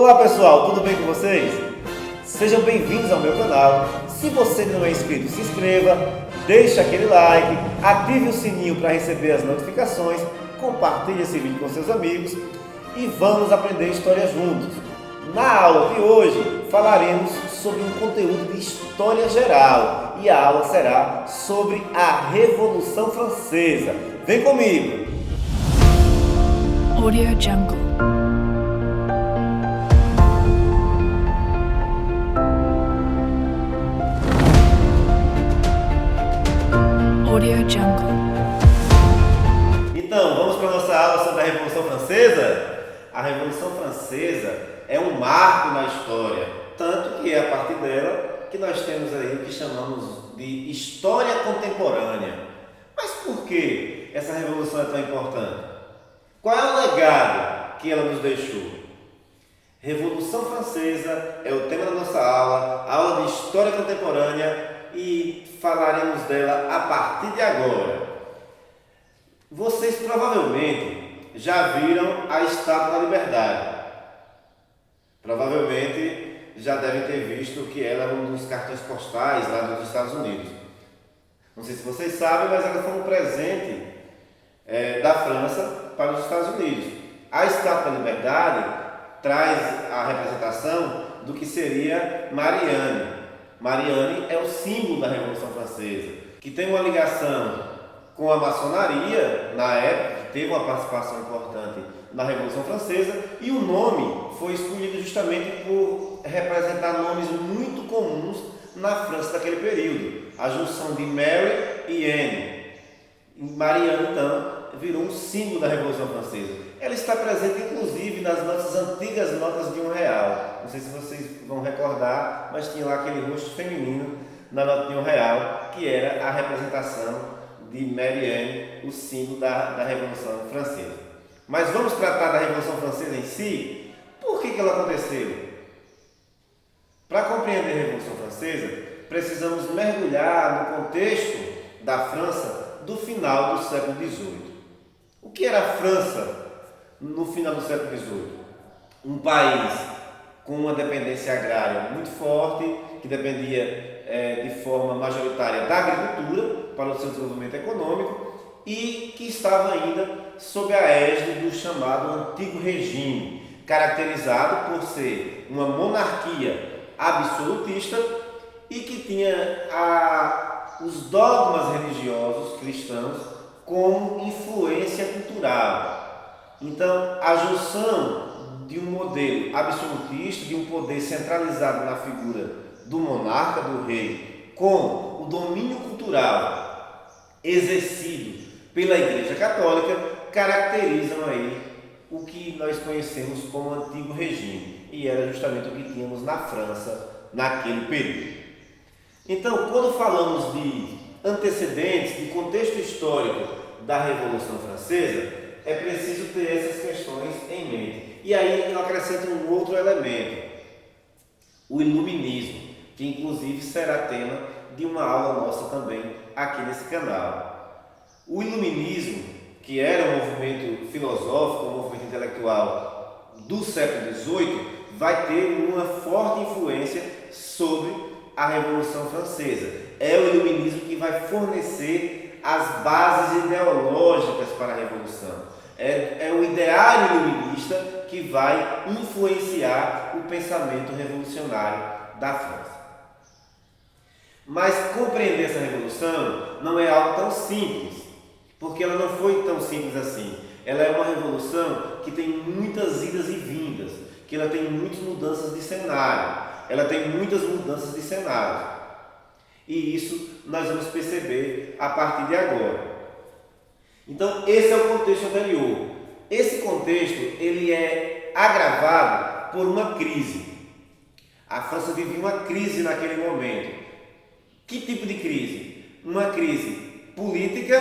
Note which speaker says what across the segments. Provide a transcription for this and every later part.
Speaker 1: Olá pessoal, tudo bem com vocês? Sejam bem-vindos ao meu canal. Se você não é inscrito, se inscreva, deixe aquele like, ative o sininho para receber as notificações, compartilhe esse vídeo com seus amigos e vamos aprender história juntos. Na aula de hoje falaremos sobre um conteúdo de história geral e a aula será sobre a Revolução Francesa. Vem comigo!
Speaker 2: Audio Jungle. Audio Jungle.
Speaker 1: Então, vamos para a nossa aula sobre a Revolução Francesa? A Revolução Francesa é um marco na história, tanto que é a partir dela que nós temos aí o que chamamos de história contemporânea. Mas por que essa revolução é tão importante? Qual é o legado que ela nos deixou? Revolução Francesa é o tema da nossa aula, aula de história contemporânea, e falaremos dela a partir de agora. Vocês provavelmente já viram a Estátua da Liberdade. Provavelmente já devem ter visto que ela é um dos cartões postais lá dos Estados Unidos. Não sei se vocês sabem, mas ela foi um presente da França para os Estados Unidos. A Estátua da Liberdade traz a representação do que seria Marianne. Marianne é o símbolo da Revolução Francesa, que tem uma ligação com a maçonaria, na época, que teve uma participação importante na Revolução Francesa, e o nome foi escolhido justamente por representar nomes muito comuns na França daquele período, a junção de Mary e Anne. Marianne, então, virou um símbolo da Revolução Francesa. Ela está presente, inclusive, nas nossas antigas notas de R$1. Não sei se vocês vão recordar, mas tinha lá aquele rosto feminino na nota de R$1, que era a representação de Marianne, o símbolo da Revolução Francesa. Mas vamos tratar da Revolução Francesa em si? Por que ela aconteceu? Para compreender a Revolução Francesa, precisamos mergulhar no contexto da França do final do século XVIII. O que era a França no final do século XVIII? Um país com uma dependência agrária muito forte, que dependia de forma majoritária da agricultura para o seu desenvolvimento econômico e que estava ainda sob a égide do chamado Antigo Regime, caracterizado por ser uma monarquia absolutista e que tinha os dogmas religiosos cristãos como influência cultural. Então, a junção de um modelo absolutista, de um poder centralizado na figura do monarca, do rei, com o domínio cultural exercido pela Igreja Católica, caracterizam aí o que nós conhecemos como Antigo Regime, e era justamente o que tínhamos na França naquele período. Então, quando falamos de antecedentes, de contexto histórico da Revolução Francesa, é preciso ter essas questões em mente. E aí eu acrescento um outro elemento, o Iluminismo, que inclusive será tema de uma aula nossa também aqui nesse canal. O Iluminismo, que era um movimento filosófico, um movimento intelectual do século XVIII, vai ter uma forte influência sobre a Revolução Francesa. É o Iluminismo que vai fornecer as bases ideológicas para a Revolução. É o ideário iluminista que vai influenciar o pensamento revolucionário da França. Mas compreender essa revolução não é algo tão simples, porque ela não foi tão simples assim. Ela é uma revolução que tem muitas idas e vindas, que ela tem muitas mudanças de cenário, ela tem muitas mudanças de cenário. E isso nós vamos perceber a partir de agora. Então, esse é o contexto anterior. Esse contexto ele é agravado por uma crise. A França vivia uma crise naquele momento. Que tipo de crise? Uma crise política,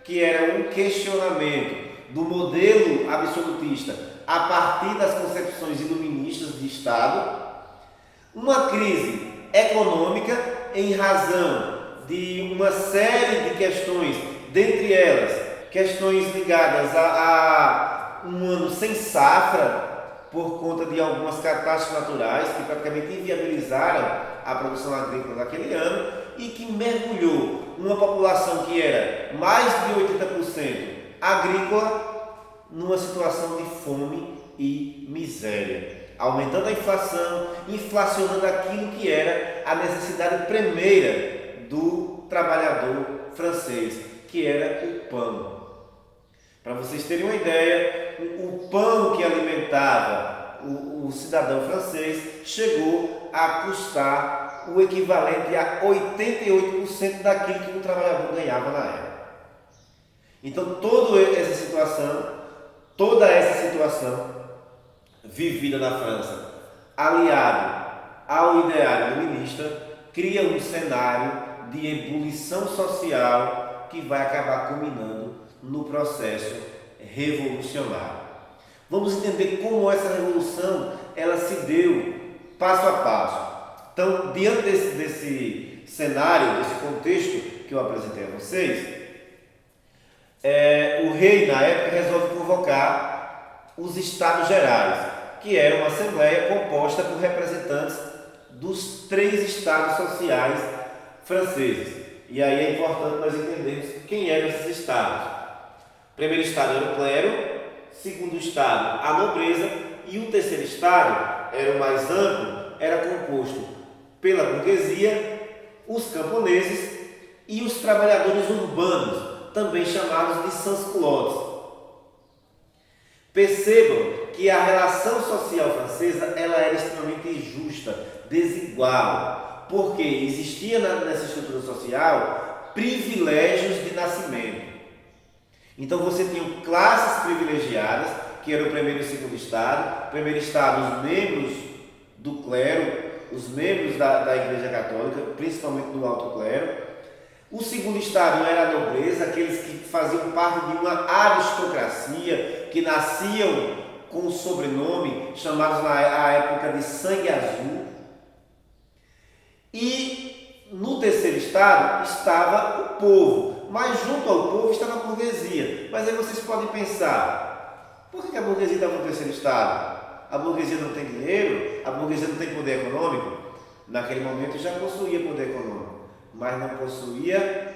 Speaker 1: que era um questionamento do modelo absolutista a partir das concepções iluministas de Estado. Uma crise econômica em razão de uma série de questões, dentre elas questões ligadas a um ano sem safra, por conta de algumas catástrofes naturais que praticamente inviabilizaram a produção agrícola daquele ano e que mergulhou uma população que era mais de 80% agrícola numa situação de fome e miséria, aumentando a inflação, inflacionando aquilo que era a necessidade primeira do trabalhador francês, que era o pão. Para vocês terem uma ideia, o pão que alimentava o cidadão francês chegou a custar o equivalente a 88% daquilo que o trabalhador ganhava na época. Então toda essa situação vivida na França, aliado ao ideário iluminista, cria um cenário de ebulição social que vai acabar culminando no processo revolucionário. Vamos entender como essa revolução ela se deu passo a passo. Então, diante desse cenário, desse contexto que eu apresentei a vocês, o rei, na época, resolve convocar os Estados Gerais, que era uma assembleia composta por representantes dos 3 estados sociais franceses. E aí é importante nós entendermos quem eram esses estados. O primeiro estado era o clero, segundo estado a nobreza e o terceiro estado, era o mais amplo, era composto pela burguesia, os camponeses e os trabalhadores urbanos, também chamados de sans-culottes. Percebam que a relação social francesa ela era extremamente injusta, desigual, porque existia nessa estrutura social privilégios de nascimento. Então você tinha classes privilegiadas, que era o primeiro e o segundo estado. O primeiro estado, os membros do clero, os membros da Igreja Católica, principalmente do alto clero. O segundo estado era a nobreza, aqueles que faziam parte de uma aristocracia, que nasciam com o sobrenome, chamados na época de sangue azul. E no terceiro estado estava o povo, mas junto ao povo estava a burguesia. Mas aí vocês podem pensar, por que a burguesia estava no terceiro estado? A burguesia não tem dinheiro? A burguesia não tem poder econômico? Naquele momento já possuía poder econômico, mas não possuía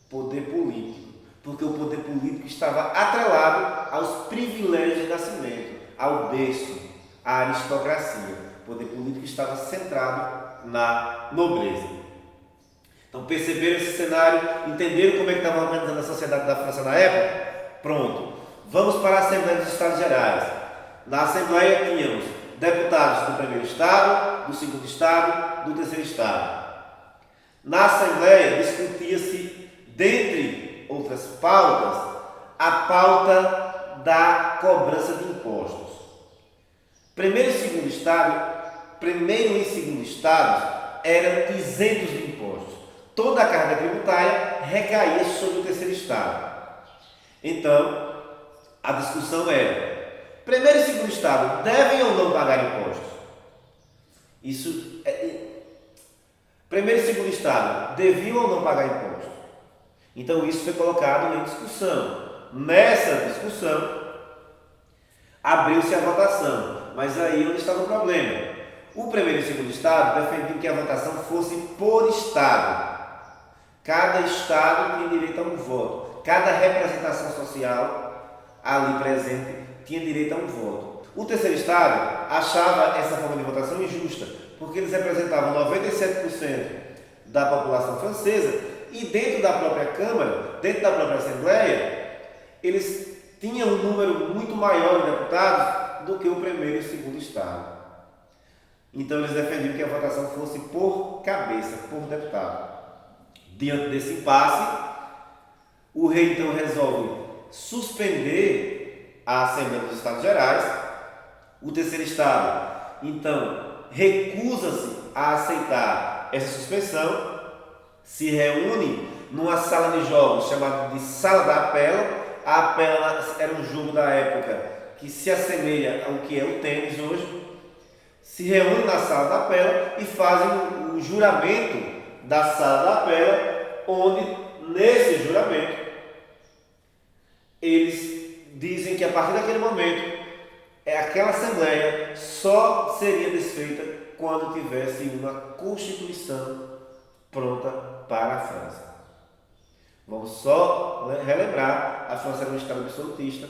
Speaker 1: poder político, porque o poder político estava atrelado aos privilégios de nascimento, ao berço, à aristocracia. O poder político estava centrado na nobreza. Então perceberam esse cenário, entenderam como é que estava organizando a sociedade da França na época? Pronto, vamos para a Assembleia dos Estados Gerais. Na Assembleia tínhamos deputados do primeiro estado, do segundo estado, do terceiro estado. Na Assembleia discutia-se, dentre outras pautas, a pauta da cobrança de impostos. Primeiro e segundo estados eram isentos de impostos. Toda a carga tributária recaía sobre o terceiro estado. Então, a discussão era: primeiro e segundo estado devem ou não pagar impostos? Primeiro e segundo estado deviam ou não pagar impostos? Então isso foi colocado em discussão. Nessa discussão abriu-se a votação, mas aí onde estava o problema? O primeiro e segundo estado defendiam que a votação fosse por estado. Cada estado tinha direito a um voto. Cada representação social ali presente tinha direito a um voto. O terceiro estado achava essa forma de votação injusta, porque eles representavam 97% da população francesa e dentro da própria Câmara, dentro da própria Assembleia, eles tinham um número muito maior de deputados do que o primeiro e o segundo estado. Então eles defendiam que a votação fosse por cabeça, por deputado. Diante desse impasse, o rei então resolve suspender a Assembleia dos Estados Gerais. O terceiro estado, então, recusa-se a aceitar essa suspensão, se reúne numa sala de jogos chamada de Sala da Apela. A Apela era um jogo da época que se assemelha ao que é o tênis hoje. Se reúnem na Sala da Apela e fazem o juramento da Sala da Apela, onde, nesse juramento, eles dizem que a partir daquele momento aquela Assembleia só seria desfeita quando tivesse uma Constituição pronta para a França. Vamos só relembrar, a França era um Estado absolutista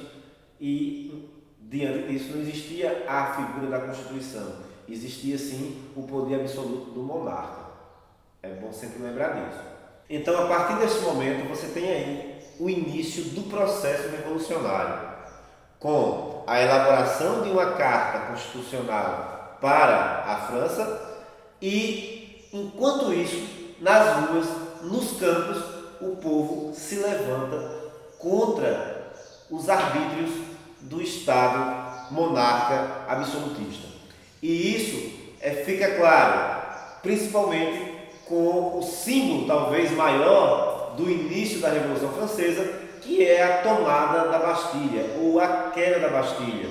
Speaker 1: e, diante disso, não existia a figura da Constituição. Existia, sim, o poder absoluto do monarca. É bom sempre lembrar disso. Então, a partir desse momento, você tem aí o início do processo revolucionário, com a elaboração de uma carta constitucional para a França e, enquanto isso, nas ruas, nos campos, o povo se levanta contra os arbítrios do Estado monarca absolutista. E isso fica claro, principalmente com o símbolo talvez maior do início da Revolução Francesa, que é a tomada da Bastilha, ou a queda da Bastilha.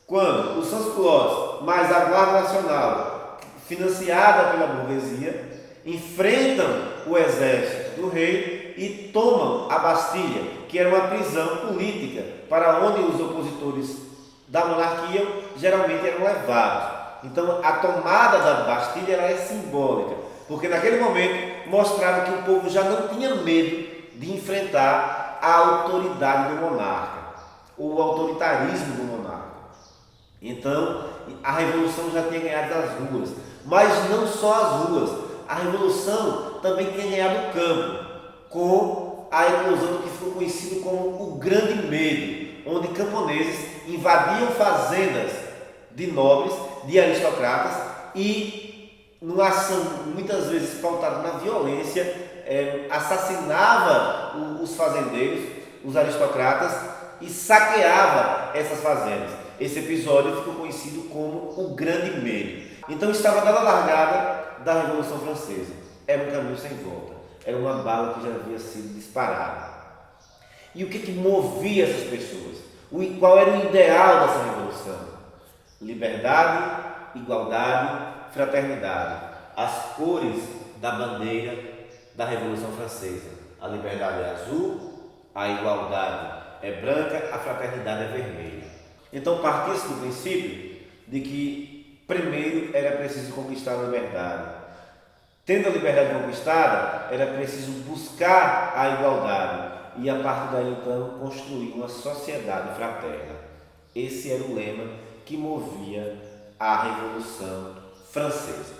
Speaker 1: Quando os sans-culottes, mais a Guarda Nacional, financiada pela burguesia, enfrentam o exército do rei e tomam a Bastilha, que era uma prisão política para onde os opositores da monarquia geralmente eram levados. Então a tomada da Bastilha ela é simbólica, porque naquele momento mostrava que o povo já não tinha medo de enfrentar a autoridade do monarca, o autoritarismo do monarca. Então a revolução já tinha ganhado as ruas, mas não só as ruas. A revolução também tinha ganhado o campo, com a eclosão do que ficou conhecido como o Grande Medo, onde camponeses invadiam fazendas de nobres, de aristocratas e, numa ação muitas vezes pautada na violência, assassinava os fazendeiros, os aristocratas e saqueava essas fazendas. Esse episódio ficou conhecido como o Grande Medo. Então estava dada a largada da Revolução Francesa. Era um caminho sem volta. Era uma bala que já havia sido disparada. E o que movia essas pessoas? Qual era o ideal dessa revolução? Liberdade, igualdade, fraternidade. As cores da bandeira da Revolução Francesa. A liberdade é azul, a igualdade é branca, a fraternidade é vermelha. Então partia-se do princípio de que primeiro era preciso conquistar a liberdade. Tendo a liberdade conquistada, era preciso buscar a igualdade e a partir daí então construir uma sociedade fraterna. Esse era o lema que movia a Revolução Francesa.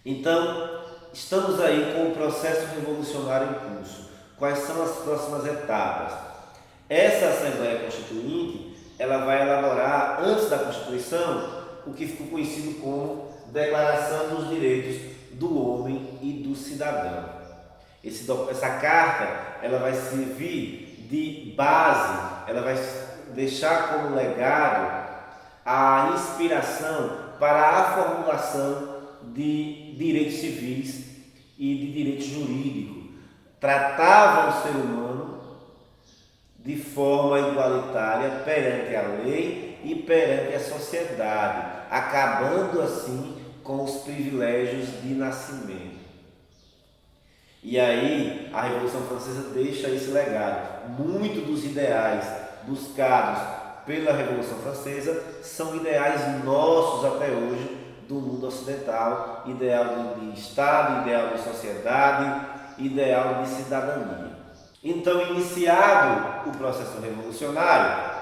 Speaker 1: Então, estamos aí com o processo revolucionário em curso. Quais são as próximas etapas? Essa Assembleia Constituinte, ela vai elaborar, antes da Constituição, o que ficou conhecido como Declaração dos Direitos do Homem e do Cidadão. Essa carta, ela vai servir de base, ela vai deixar como legado a inspiração para a formulação de direitos civis e de direito jurídico. Tratava o ser humano de forma igualitária perante a lei e perante a sociedade, acabando assim com os privilégios de nascimento. E aí a Revolução Francesa deixa esse legado. Muitos dos ideais buscados pela Revolução Francesa são ideais nossos até hoje do mundo ocidental, ideal de Estado, ideal de sociedade, ideal de cidadania. Então, iniciado o processo revolucionário,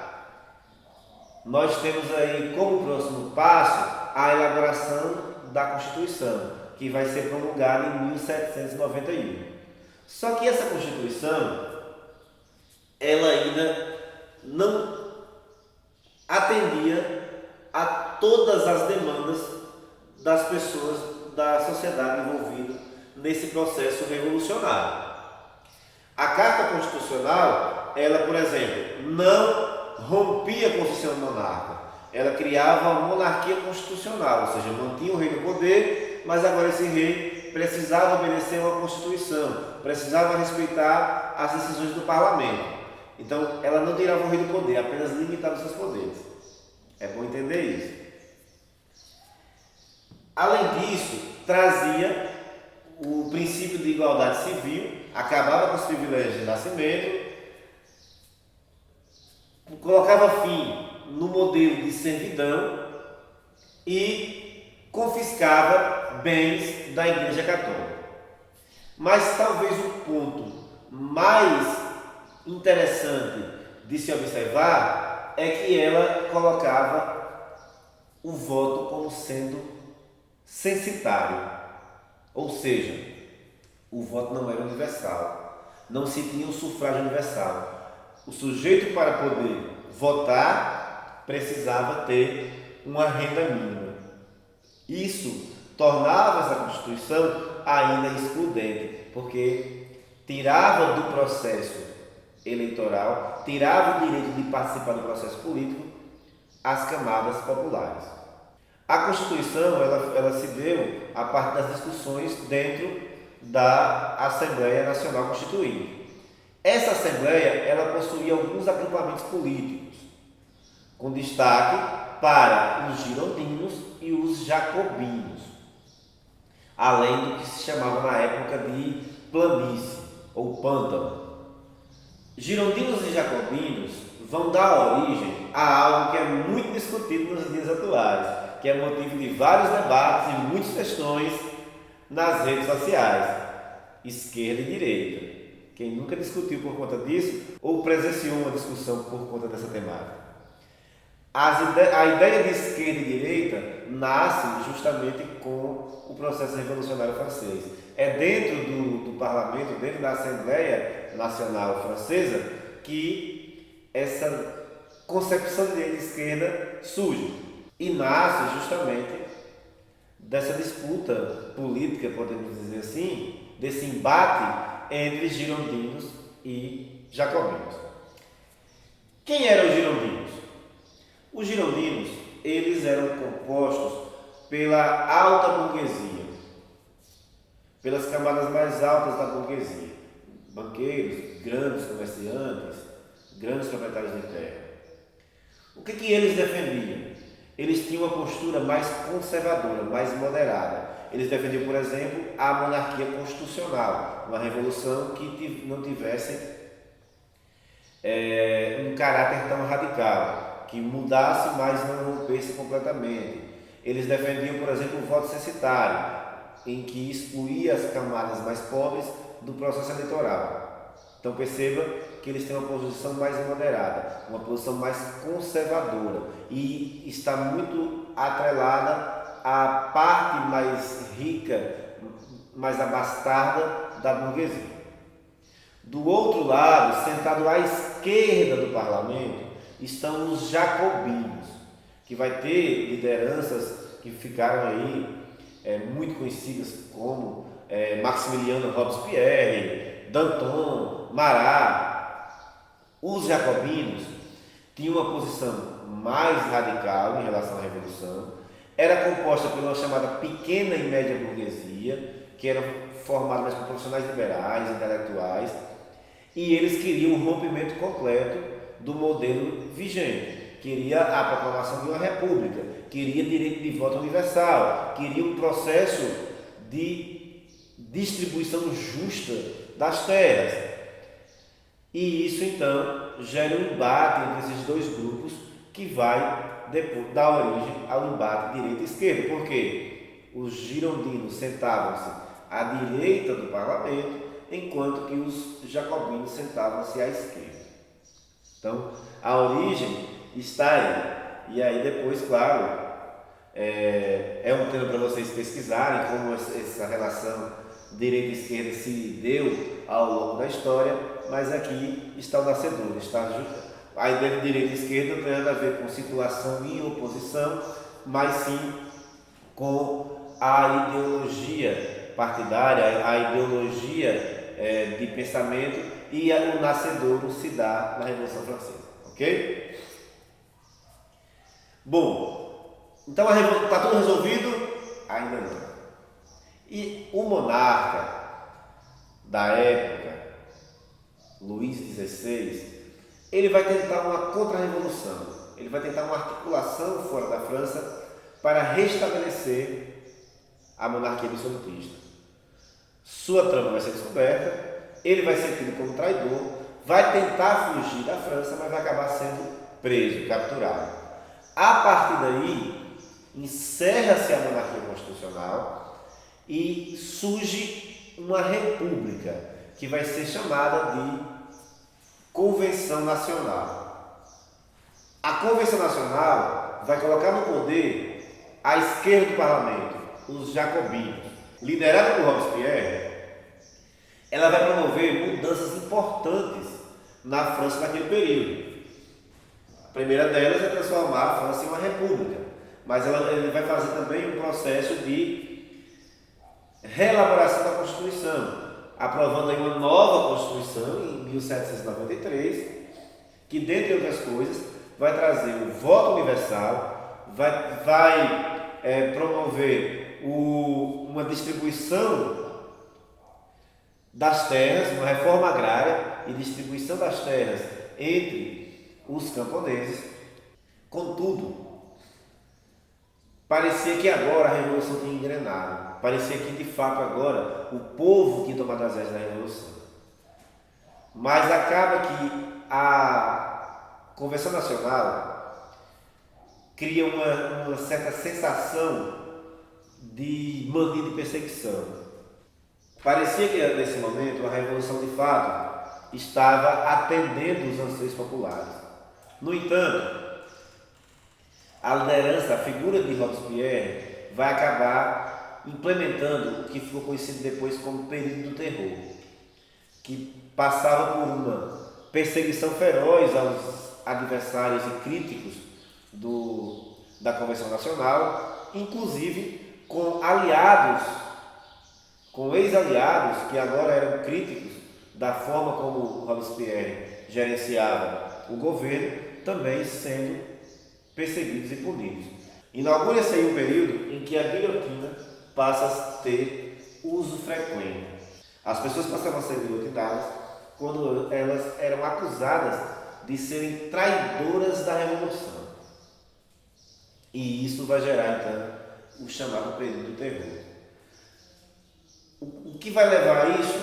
Speaker 1: nós temos aí como próximo passo a elaboração da Constituição, que vai ser promulgada em 1791. Só que essa Constituição, ela ainda não atendia a todas as demandas das pessoas da sociedade envolvida nesse processo revolucionário. A Carta Constitucional, ela, por exemplo, não rompia a Constituição monarca. Ela criava uma monarquia constitucional, ou seja, mantinha o rei no poder, mas agora esse rei precisava obedecer a uma Constituição, precisava respeitar as decisões do parlamento. Então, ela não tirava o rei do poder, apenas limitava seus poderes. É bom entender isso. Além disso, trazia o princípio de igualdade civil, acabava com os privilégios de nascimento, colocava fim no modelo de servidão e confiscava bens da Igreja Católica. Mas talvez o ponto mais interessante de se observar é que ela colocava o voto como sendo censitário, ou seja, o voto não era universal, não se tinha o sufrágio universal. O sujeito, para poder votar, precisava ter uma renda mínima. Isso tornava essa Constituição ainda excludente, porque tirava do processo eleitoral, tirava o direito de participar do processo político as camadas populares. A Constituição ela se deu a partir das discussões dentro da Assembleia Nacional Constituinte. Essa Assembleia ela possuía alguns agrupamentos políticos, com destaque para os girondinos e os jacobinos, além do que se chamava na época de planície ou pântano. Girondinos e jacobinos vão dar origem a algo que é muito discutido nos dias atuais, que é motivo de vários debates e muitas questões nas redes sociais: esquerda e direita. Quem nunca discutiu por conta disso ou presenciou uma discussão por conta dessa temática? A ideia de esquerda e direita nasce justamente com o processo revolucionário francês. É dentro do parlamento, dentro da Assembleia Nacional Francesa, que essa concepção de direita e esquerda surge. E nasce justamente dessa disputa política, podemos dizer assim, desse embate entre girondinos e jacobinos. Quem eram os girondinos? Os girondinos, eles eram compostos pela alta burguesia, pelas camadas mais altas da burguesia, banqueiros, grandes comerciantes, grandes proprietários de terra. O que eles defendiam? Eles tinham uma postura mais conservadora, mais moderada. Eles defendiam, por exemplo, a monarquia constitucional, uma revolução que não tivesse um caráter tão radical, que mudasse, mas não rompesse completamente. Eles defendiam, por exemplo, o voto censitário, em que excluía as camadas mais pobres do processo eleitoral. Então perceba que eles têm uma posição mais moderada, uma posição mais conservadora, e está muito atrelada à parte mais rica, mais abastada da burguesia. Do outro lado, sentado à esquerda do parlamento, estão os jacobinos, que vai ter lideranças que ficaram aí muito conhecidas como Maximiliano Robespierre, Danton, Marat. Os jacobinos tinham uma posição mais radical em relação à Revolução, era composta pela chamada pequena e média burguesia, que eram formados mais por profissionais liberais, intelectuais, e eles queriam um rompimento completo do modelo vigente. Queria a proclamação de uma república, queria direito de voto universal, queria um processo de distribuição justa das terras. E isso então gera um embate entre esses dois grupos, que vai depois dar origem ao embate direita e esquerda, porque os girondinos sentavam-se à direita do parlamento, enquanto que os jacobinos sentavam-se à esquerda. Então, a origem está aí. E aí depois, claro, é um tema para vocês pesquisarem como essa relação direita e esquerda se deu ao longo da história, mas aqui está o nascedor, a ideia de direita e esquerda não tem nada a ver com situação e oposição, mas sim com a ideologia partidária, a ideologia de pensamento, e o nascedouro se dá na Revolução Francesa, ok? Bom, então está tudo resolvido? Ainda não. E o monarca da época, Luís XVI, ele vai tentar uma contra-revolução, ele vai tentar uma articulação fora da França para restabelecer a monarquia absolutista. Sua trama vai ser descoberta, ele vai ser tido como traidor, vai tentar fugir da França, mas vai acabar sendo preso, capturado. A partir daí, encerra-se a monarquia constitucional e surge uma república, que vai ser chamada de Convenção Nacional. A Convenção Nacional vai colocar no poder a esquerda do parlamento, os jacobinos. Liderada por Robespierre, ela vai promover mudanças importantes na França naquele período. A primeira delas é transformar a França em uma república, mas ele vai fazer também um processo de reelaboração da Constituição, aprovando aí uma nova Constituição em 1793, que, dentre outras coisas, vai trazer o voto universal, vai promover uma distribuição das terras, uma reforma agrária e distribuição das terras entre os camponeses. Contudo, parecia que agora a revolução tinha engrenado, parecia que de fato agora o povo tinha tomado as rédeas da revolução. Mas acaba que a Convenção Nacional cria uma certa sensação de mania de perseguição. Parecia que nesse momento a revolução de fato estava atendendo os anseios populares. No entanto, a liderança, a figura de Robespierre vai acabar implementando o que ficou conhecido depois como período do terror, que passava por uma perseguição feroz aos adversários e críticos da Convenção Nacional, inclusive com ex-aliados que agora eram críticos da forma como Robespierre gerenciava o governo, também sendo perseguidos e punidos. Inaugura-se aí um período em que a guilhotina passa a ter uso frequente. As pessoas passavam a ser guilhotinadas quando elas eram acusadas de serem traidoras da Revolução. E isso vai gerar, então, o chamado período do terror. O que vai levar a isso?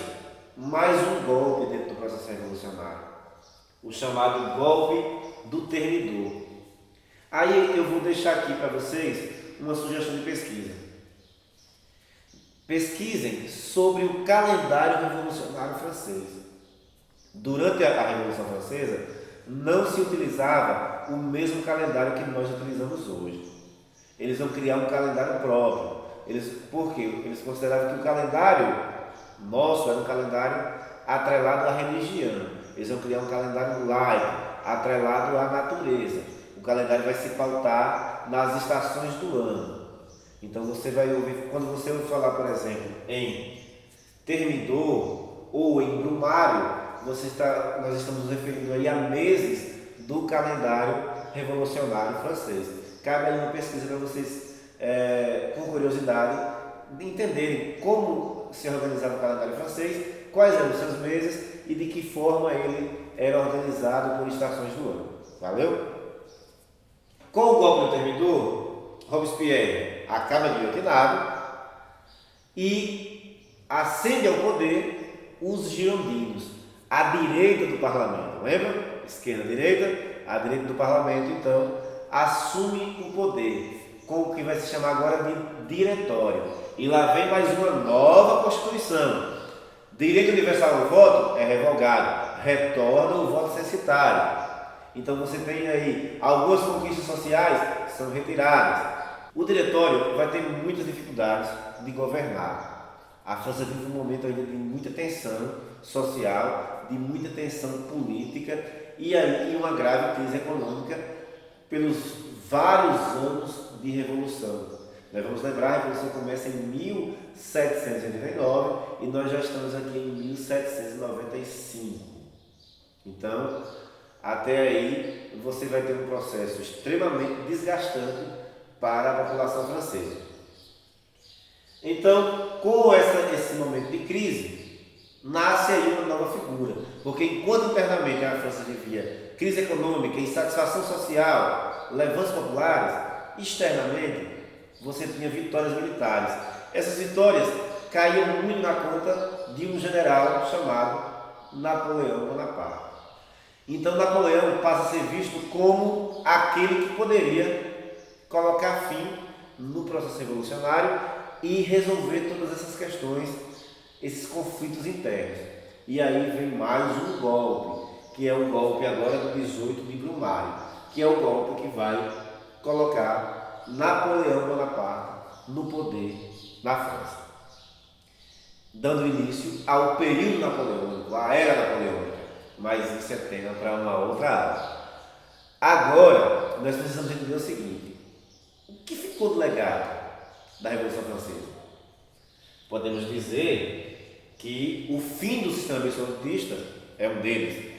Speaker 1: Mais um golpe dentro do processo revolucionário, o chamado golpe do termidor. Aí eu vou deixar aqui para vocês uma sugestão de pesquisa. Pesquisem sobre o calendário revolucionário francês. Durante a Revolução Francesa, não se utilizava o mesmo calendário que nós utilizamos hoje. Eles vão criar um calendário próprio. Por quê? Eles consideravam que o calendário nosso era um calendário atrelado à religião. Eles vão criar um calendário laico, atrelado à natureza. O calendário vai se pautar nas estações do ano. Então você vai ouvir, quando você ouvir falar, por exemplo, em Termidor ou em Brumário, nós estamos nos referindo aí a meses do calendário revolucionário francês. Cabe aí uma pesquisa para vocês, com curiosidade, de entenderem como se organizava o calendário francês, quais eram os seus meses e de que forma ele era organizado por estações do ano. Valeu? Com o golpe do Termidor, Robespierre acaba guilhotinado e ascende ao poder os girondinos, à direita do parlamento. Lembra? Esquerda-direita, à direita do parlamento, então, assume o poder, com o que vai se chamar agora de diretório. E lá vem mais uma nova Constituição. Direito universal ao voto é revogado, retorna o voto censitário. Então você tem aí algumas conquistas sociais são retiradas. O diretório vai ter muitas dificuldades de governar. A França vive um momento ainda de muita tensão social, de muita tensão política e aí uma grave crise econômica pelos vários anos de revolução. Nós vamos lembrar, a revolução começa em 1789 e nós já estamos aqui em 1795. Então, até aí você vai ter um processo extremamente desgastante para a população francesa. Então, com esse momento de crise, nasce aí uma nova figura, porque enquanto internamente a França vivia crise econômica, insatisfação social, levantes populares, externamente você tinha vitórias militares. Essas vitórias caíam muito na conta de um general chamado Napoleão Bonaparte. Então Napoleão passa a ser visto como aquele que poderia colocar fim no processo revolucionário e resolver todas essas questões, esses conflitos internos. E aí vem mais um golpe, que é o golpe agora do 18 de Brumário, que é o golpe que vai colocar Napoleão Bonaparte no poder na França, dando início ao período napoleônico, à era napoleônica, mas isso é tema para uma outra aula. Agora, nós precisamos entender o seguinte: o que ficou do legado da Revolução Francesa? Podemos dizer que o fim do sistema absolutista é um deles,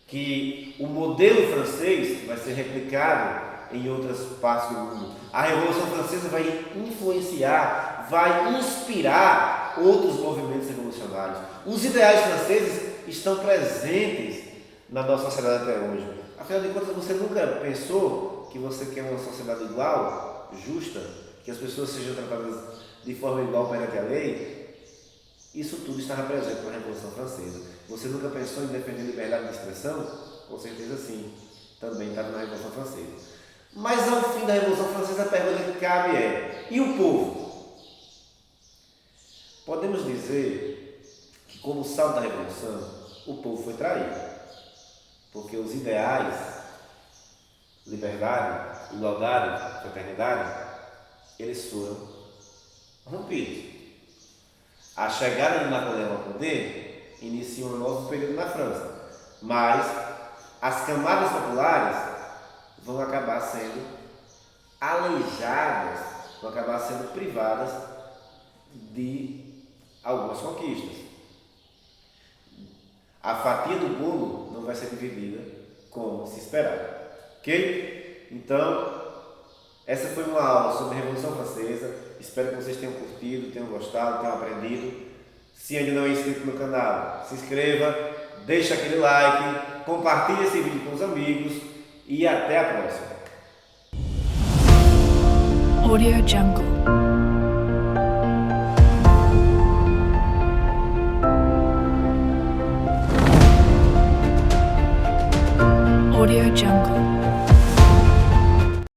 Speaker 1: que o modelo francês vai ser replicado em outras partes do mundo. A Revolução Francesa vai influenciar, vai inspirar outros movimentos revolucionários. Os ideais franceses estão presentes na nossa sociedade até hoje. Afinal de contas, você nunca pensou que você quer uma sociedade igual, justa, que as pessoas sejam tratadas de forma igual perante a lei? Isso tudo estava presente na Revolução Francesa. Você nunca pensou em defender a liberdade de expressão? Com certeza sim, também estava na Revolução Francesa. Mas ao fim da Revolução Francesa, a pergunta que cabe é: e o povo? Podemos dizer que, como saldo da Revolução, o povo foi traído, porque os ideais, liberdade, igualdade, fraternidade, eles foram rompidos. A chegada de Napoleão ao poder inicia um novo período na França, mas as camadas populares vão acabar sendo aleijadas, vão acabar sendo privadas de algumas conquistas. A fatia do bolo não vai ser dividida como se esperava. Ok? Então, essa foi uma aula sobre a Revolução Francesa. Espero que vocês tenham curtido, tenham gostado, tenham aprendido. Se ainda não é inscrito no canal, se inscreva, deixe aquele like, compartilhe esse vídeo com os amigos e até a próxima.
Speaker 2: Audio Jungle. Audio Jungle.